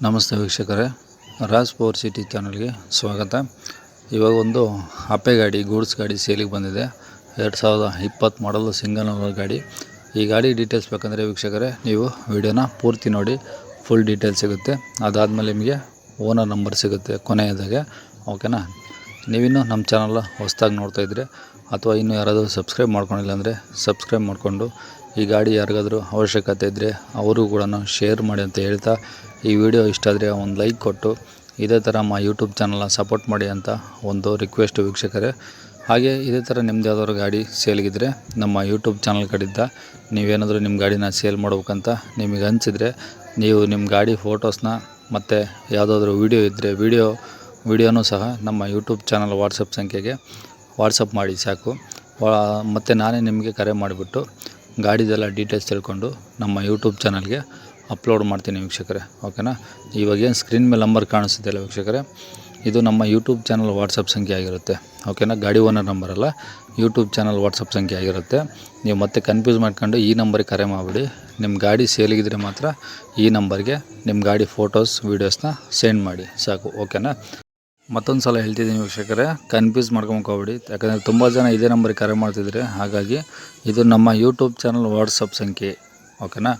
ನಮಸ್ತೆ ವೀಕ್ಷಕರೇ, Raj power city ಚಾನಲ್ಗೆ ಸ್ವಾಗತ. ಇವಾಗ ಒಂದು ಅಪ್ಪೆ ಗಾಡಿ, ಗೂಡ್ಸ್ ಗಾಡಿ ಸೇಲಿಗೆ ಬಂದಿದೆ. 2020 ಮಾಡಲು ಸಿಂಗಲ್ ಓನರ್ ಗಾಡಿ. ಈ ಗಾಡಿ ಡೀಟೇಲ್ಸ್ ಬೇಕಂದರೆ ವೀಕ್ಷಕರೇ ನೀವು ವಿಡಿಯೋನ ಪೂರ್ತಿ ನೋಡಿ, ಫುಲ್ ಡೀಟೇಲ್ಸ್ ಸಿಗುತ್ತೆ. ಅದಾದಮೇಲೆ ನಿಮಗೆ ಓನರ್ ನಂಬರ್ ಸಿಗುತ್ತೆ ಕೊನೆಯದಾಗೆ, ಓಕೆನಾ. ನೀವಿನ್ನೂ ನಮ್ಮ ಚಾನಲ್ ಹೊಸದಾಗಿ ನೋಡ್ತಾಯಿದ್ರೆ ಅಥವಾ ಇನ್ನೂ ಯಾರಾದರೂ ಸಬ್ಸ್ಕ್ರೈಬ್ ಮಾಡ್ಕೊಂಡಿಲ್ಲ ಅಂದರೆ ಸಬ್ಸ್ಕ್ರೈಬ್ ಮಾಡಿಕೊಂಡು ಈ ಗಾಡಿ ಯಾರಿಗಾದರೂ ಅವಶ್ಯಕತೆ ಇದ್ದರೆ ಅವರು ಕೂಡ ಶೇರ್ ಮಾಡಿ ಅಂತ ಹೇಳ್ತಾ, ಈ ವಿಡಿಯೋ ಇಷ್ಟ ಆದರೆ ಒಂದು ಲೈಕ್ ಕೊಟ್ಟು ಇದೇ ಥರ ನಮ್ಮ ಯೂಟ್ಯೂಬ್ ಚಾನಲ್ನ ಸಪೋರ್ಟ್ ಮಾಡಿ ಅಂತ ಒಂದು ರಿಕ್ವೆಸ್ಟ್ ವೀಕ್ಷಕರೇ. ಹಾಗೆ ಇದೇ ಥರ ನಿಮ್ಮದು ಯಾವ್ದಾದ್ರು ಗಾಡಿ ಸೇಲ್ಗಿದ್ರೆ ನಮ್ಮ ಯೂಟ್ಯೂಬ್ ಚಾನಲ್ ಕಡೆಯಿಂದ ನೀವೇನಾದರೂ ನಿಮ್ಮ ಗಾಡಿನ ಸೇಲ್ ಮಾಡ್ಬೇಕಂತ ನಿಮಗೆ ಅನಿಸಿದರೆ ನೀವು ನಿಮ್ಮ ಗಾಡಿ ಫೋಟೋಸ್ನ ಮತ್ತು ಯಾವುದಾದ್ರೂ ವೀಡಿಯೋ ಇದ್ದರೆ ವಿಡಿಯೋನೂ ಸಹ ನಮ್ಮ ಯೂಟ್ಯೂಬ್ ಚಾನಲ್ ವಾಟ್ಸಪ್ ಸಂಖ್ಯೆಗೆ ವಾಟ್ಸಪ್ ಮಾಡಿ ಸಾಕು. ಮತ್ತು ನಾನೇ ನಿಮಗೆ ಕರೆ ಮಾಡಿಬಿಟ್ಟು ಗಾಡಿದೆಲ್ಲ ಡೀಟೇಲ್ಸ್ ತಿಳ್ಕೊಂಡು ನಮ್ಮ ಯೂಟ್ಯೂಬ್ ಚಾನಲ್ಗೆ ಅಪ್ಲೋಡ್ ಮಾಡ್ತೀನಿ ವೀಕ್ಷಕರೇ, ಓಕೆನಾ. ಇವಾಗೇನು ಸ್ಕ್ರೀನ್ ಮೇಲೆ ನಂಬರ್ ಕಾಣಿಸ್ತಿದೆಯಲ್ಲ ವೀಕ್ಷಕರೇ, ಇದು ನಮ್ಮ ಯೂಟ್ಯೂಬ್ ಚಾನಲ್ ವಾಟ್ಸಪ್ ಸಂಖ್ಯೆ ಆಗಿರುತ್ತೆ, ಓಕೆನಾ. ಗಾಡಿ ಓನರ್ ನಂಬರ್ ಅಲ್ಲ, ಯೂಟ್ಯೂಬ್ ಚಾನಲ್ ವಾಟ್ಸಪ್ ಸಂಖ್ಯೆ ಆಗಿರುತ್ತೆ. ನೀವು ಮತ್ತೆ ಕನ್ಫ್ಯೂಸ್ ಮಾಡ್ಕೊಂಡು ಈ ನಂಬರಿಗೆ ಕರೆ ಮಾಡಿಬಿಡಿ. ನಿಮ್ಮ ಗಾಡಿ ಸೇಲಿಗಿದ್ರೆ ಮಾತ್ರ ಈ ನಂಬರ್ಗೆ ನಿಮ್ಮ ಗಾಡಿ ಫೋಟೋಸ್ ವೀಡಿಯೋಸ್ನ ಸೆಂಡ್ ಮಾಡಿ ಸಾಕು, ಓಕೆನಾ. ಮತ್ತೊಂದು ಸಲ ಹೇಳ್ತಿದ್ದೀನಿ ವೀಕ್ಷಕರೇ, ಕನ್ಫ್ಯೂಸ್ ಮಾಡ್ಕೊಂಬೋಗ್ಬೇಡಿ. ಯಾಕಂದರೆ ತುಂಬ ಜನ ಇದೇ ನಂಬರಿಗೆ ಕರೆ ಮಾಡ್ತಿದ್ರೆ, ಹಾಗಾಗಿ ಇದು ನಮ್ಮ ಯೂಟ್ಯೂಬ್ ಚಾನಲ್ ವಾಟ್ಸಪ್ ಸಂಖ್ಯೆ, ಓಕೆನಾ.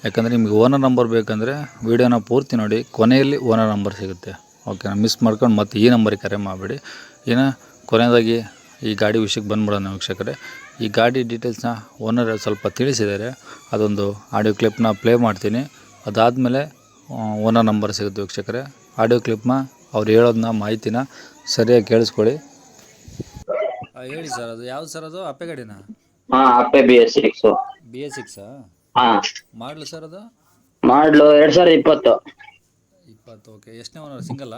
ಯಾಕಂದರೆ ನಿಮಗೆ ಓನರ್ ನಂಬರ್ ಬೇಕಂದರೆ ವೀಡಿಯೋನ ಪೂರ್ತಿ ನೋಡಿ, ಕೊನೆಯಲ್ಲಿ ಓನರ್ ನಂಬರ್ ಸಿಗುತ್ತೆ, ಓಕೆನಾ. ಮಿಸ್ ಮಾಡ್ಕೊಂಡು ಮತ್ತೆ ಈ ನಂಬರಿಗೆ ಕರೆ ಮಾಡಿಬಿಡಿ. ಇನ್ನು ಕೊನೆಯದಾಗಿ ಈ ಗಾಡಿ ವಿಷಯಕ್ಕೆ ಬಂದ್ಬಿಡೋಣ ವೀಕ್ಷಕರೇ. ಈ ಗಾಡಿ ಡೀಟೇಲ್ಸ್ನ ಓನರ್ ಸ್ವಲ್ಪ ತಿಳಿಸಿದ್ದಾರೆ, ಅದೊಂದು ಆಡಿಯೋ ಕ್ಲಿಪ್ನ ಪ್ಲೇ ಮಾಡ್ತೀನಿ. ಅದಾದಮೇಲೆ ಓನರ್ ನಂಬರ್ ಸಿಗುತ್ತೆ ವೀಕ್ಷಕರೇ. ಆಡಿಯೋ ಕ್ಲಿಪ್ನ ಅವ್ರು ಹೇಳೋದನ್ನ ಮಾಹಿತಿನ ಸರಿಯಾಗಿ ಕೇಳಿಸ್ಕೊಳ್ಳಿ. ಹೇಳಿ ಸರ್, ಅದು ಯಾವ್ದು ಸರ್? ಅದು ಅಪ್ಪೆ ಗಾಡಿನ? ಅಪ್ಪೆ BS6. BS6 ಮಾಡಲು ಸರ್? ಅದು ಮಾಡಲು 2020. ಓಕೆ. ಎಷ್ಟನೇ ಓನರ್? ಸಿಂಗಲ್ಲ?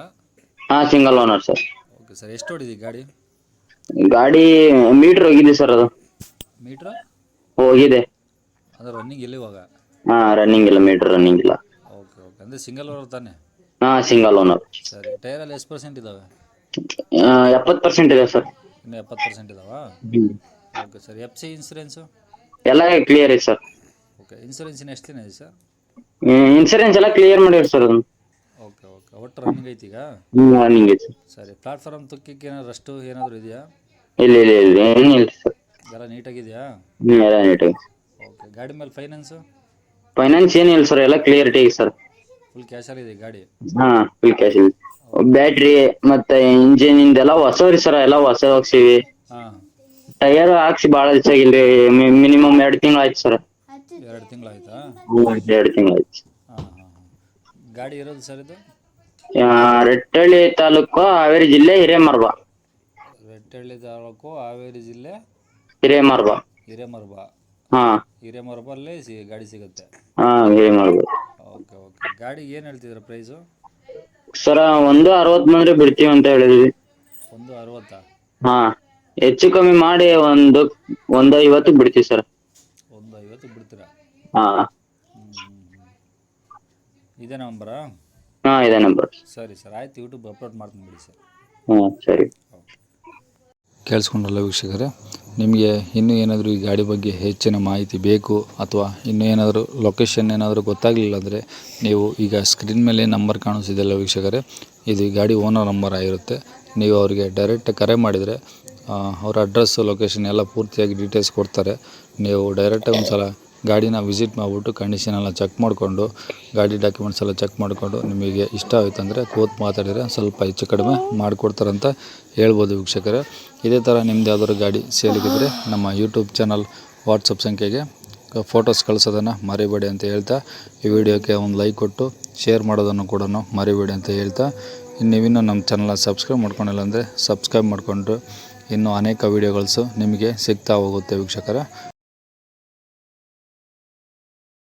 Single owner sir. Okay sir. ಎಷ್ಟು ಹೊಡಿದೆ ಗಾಡಿ? ಗಾಡಿ ಮೀಟರ್ ಹೋಗಿದೆ ಸರ್. ಅದು ಮೀಟ್ರ್ ಹೋಗಿದೆ. ಅದು ರನ್ನಿಂಗ್ ಇಲ್ಲ ಇವಾಗ? ರನ್ನಿಂಗ್ ಇಲ್ಲ, ಮೀಟರ್ ರನ್ನಿಂಗ್ ಇಲ್ಲ. Okay okay. ಅಂದರೆ ಸಿಂಗಲ್ ಓನರ್ ತಾನೆ? Single owner. ಸರಿ. ಟೈರಲ್ಲಿ ಎಷ್ಟು ಪರ್ಸೆಂಟ್ ಇದ್ದಾವೆ? 70% ಇದೆ ಸರ್. ಇನ್ನು 70% ಇದಾವಾ? Okay sir. FC ಇನ್ಸೂರೆನ್ಸು ಎಲ್ಲ ಕ್ಲಿಯರ್ ಇದೆ ಸರ್. ಓಕೆ. ಇನ್ಸೂರೆನ್ಸ್ ಇನ್ನು ಎಷ್ಟು ದಿನ ಇದೆ ಸರ್? ಇನ್ಸೂರೆನ್ಸ್ ಎಲ್ಲ ಕ್ಲಿಯರ್ ಮಾಡಿರಿ ಸರ್. ಅದನ್ನು ಓಕೆ ಓಕೆ. ಒಟ್ಟು ರನ್ನಿಂಗ್ ಐತಿ ಈಗ? ರನ್ನಿಂಗ್ ಇದೆ ಸರ್. ಸರಿ. ಪ್ಲಾಟ್ಫಾರ್ಮ್ ತುಕ್ಕಿಕ್ಕೆ ಏನಾದ್ರು ಅಷ್ಟು ಏನಾದರೂ ಇದೆಯಾ? ಇಲ್ಲ ಇಲ್ಲ ಇಲ್ಲ, ಏನಿಲ್ಲ ಸರ್. ಎಲ್ಲ ನೀಟಾಗಿದೆಯಾ? ಎಲ್ಲ ನೀಟಾಗಿ. ಓಕೆ. ಗಾಡಿ ಮೇಲೆ ಫೈನಾನ್ಸು? ಫೈನಾನ್ಸ್ ಏನಿಲ್ಲ ಸರ್, ಎಲ್ಲ ಕ್ಲಿಯರಿಟಿ ಇದೆ ಸರ್. ಫುಲ್ ಕ್ಯಾಶಲ್ಲಿ ಇದೆ ಗಾಡಿ? ಫುಲ್ ಕ್ಯಾಶ್ ಇದೆ. ಬ್ಯಾಟ್ರಿ ಮತ್ತೆ ಇಂಜಿನ್ ಇಂದೆಲ್ಲ ಹೊಸವ್ರಿ ಸರ್, ಎಲ್ಲ ಹೊಸ ಹಾಕ್ಸಿವಿ. ಹಾಂ. ಟೈರ್ ಹಾಕ್ಸಿ ಭಾಳ ದಿವಸ ಆಗಿಲ್ರಿ, ಮಿನಿಮಮ್ 2 ತಿಂಗಳು ಆಯ್ತು ಸರ್. 2 ತಿಂಗಳಾಯ್ತಾ? 2 ತಿಂಗಳು ಆಯ್ತು. ಹಾಂ ಹಾಂ ಹಾಂ. ಗಾಡಿ ಇರೋದು ಸರ್ ಇದು? ರಟ್ಟಳ್ಳಿ ತಾಲೂಕು, ಹಾವೇರಿ ಜಿಲ್ಲೆ, ಹಿರೇಮರ್ಬ. ರಟ್ಟಳ್ಳಿ ತಾಲೂಕು, ಹಾವೇರಿ ಜಿಲ್ಲೆ, ಹಿರೇಮರ್ಬ. ಹಿರೇಮರ್ಬಲ್ಲೇ ಗಾಡಿ ಸಿಗುತ್ತೆ? ಹಿರೇಮರ್ಬ. Okay okay. ಗಾಡಿ ಏನು ಹೇಳ್ತಿದ್ರ ಪ್ರೈಸು? ಸರ 160 ಬಂದ್ರೆ ಬಿಡ್ತೀವಿ ಅಂತ ಹೇಳಿದ್ವಿ. 160? ಹೆಚ್ಚು ಕಮ್ಮಿ ಮಾಡಿ 150 ಬಿಡ್ತೀವಿ ಸರ್. 150 ಬಿಡ್ತೀರಾ? ಇದೇ ನಂಬರಾ? ಇದೇ ನಂಬರ್. ಸರಿ ಸರ್, ಆಯ್ತು. ಯೂಟ್ಯೂಬ್ ಅಪ್ಲೋಡ್ ಮಾಡ್ತೀನಿ ಬಿಡಿ ಸರ್. ಸರಿ. ಕೇಳಿಸ್ಕೊಂಡ್ರಲ್ಲ ವೀಕ್ಷಕರೇ, ನಿಮಗೆ ಇನ್ನೂ ಏನಾದರೂ ಈ ಗಾಡಿ ಬಗ್ಗೆ ಹೆಚ್ಚಿನ ಮಾಹಿತಿ ಬೇಕು ಅಥವಾ ಇನ್ನೂ ಏನಾದರೂ ಲೊಕೇಶನ್ ಏನಾದರೂ ಗೊತ್ತಾಗಲಿಲ್ಲ ಅಂದರೆ ನೀವು ಈಗ ಸ್ಕ್ರೀನ್ ಮೇಲೆ ನಂಬರ್ ಕಾಣಿಸ್ತಿದೆಯಲ್ಲ ವೀಕ್ಷಕರೇ, ಇದು ಈ ಗಾಡಿ ಓನರ್ ನಂಬರ್ ಆಗಿರುತ್ತೆ. ನೀವು ಅವರಿಗೆ ಡೈರೆಕ್ಟ್ ಕರೆ ಮಾಡಿದರೆ ಅವ್ರ ಅಡ್ರೆಸ್ಸು, ಲೊಕೇಶನ್ ಎಲ್ಲ ಪೂರ್ತಿಯಾಗಿ ಡೀಟೇಲ್ಸ್ ಕೊಡ್ತಾರೆ. ನೀವು ಡೈರೆಕ್ಟಾಗಿ ಒಂದು ಸಲ ಗಾಡಿನ ವಿಸಿಟ್ ಮಾಡಿಬಿಟ್ಟು ಕಂಡೀಷನ್ ಎಲ್ಲ ಚೆಕ್ ಮಾಡಿಕೊಂಡು, ಗಾಡಿ ಡಾಕ್ಯುಮೆಂಟ್ಸ್ ಎಲ್ಲ ಚೆಕ್ ಮಾಡಿಕೊಂಡು ನಿಮಗೆ ಇಷ್ಟ ಆಯಿತು ಅಂದರೆ ಕೂತು ಮಾತಾಡಿದರೆ ಸ್ವಲ್ಪ ಹೆಚ್ಚು ಕಡಿಮೆ ಮಾಡಿಕೊಡ್ತಾರಂತ ಹೇಳ್ಬೋದು ವೀಕ್ಷಕರೇ. ಇದೇ ಥರ ನಿಮ್ಮದು ಯಾವ್ದಾದ್ರು ಗಾಡಿ ಸೇಲಿಗಿದ್ರೆ ನಮ್ಮ ಯೂಟ್ಯೂಬ್ ಚಾನಲ್ ವಾಟ್ಸಪ್ ಸಂಖ್ಯೆಗೆ ಫೋಟೋಸ್ ಕಳಿಸೋದನ್ನು ಮರಿಬೇಡಿ ಅಂತ ಹೇಳ್ತಾ, ಈ ವಿಡಿಯೋಕ್ಕೆ ಒಂದು ಲೈಕ್ ಕೊಟ್ಟು ಶೇರ್ ಮಾಡೋದನ್ನು ಕೂಡ ಮರಿಬೇಡಿ ಅಂತ ಹೇಳ್ತಾ, ನೀವಿನ್ನೂ ನಮ್ಮ ಚಾನಲ್ನ ಸಬ್ಸ್ಕ್ರೈಬ್ ಮಾಡ್ಕೊಂಡಿಲ್ಲ ಅಂದರೆ ಸಬ್ಸ್ಕ್ರೈಬ್ ಮಾಡಿಕೊಂಡು ಇನ್ನೂ ಅನೇಕ ವೀಡಿಯೋಗಳ್ಸು ನಿಮಗೆ ಸಿಗ್ತಾ ಹೋಗುತ್ತೆ ವೀಕ್ಷಕರೇ.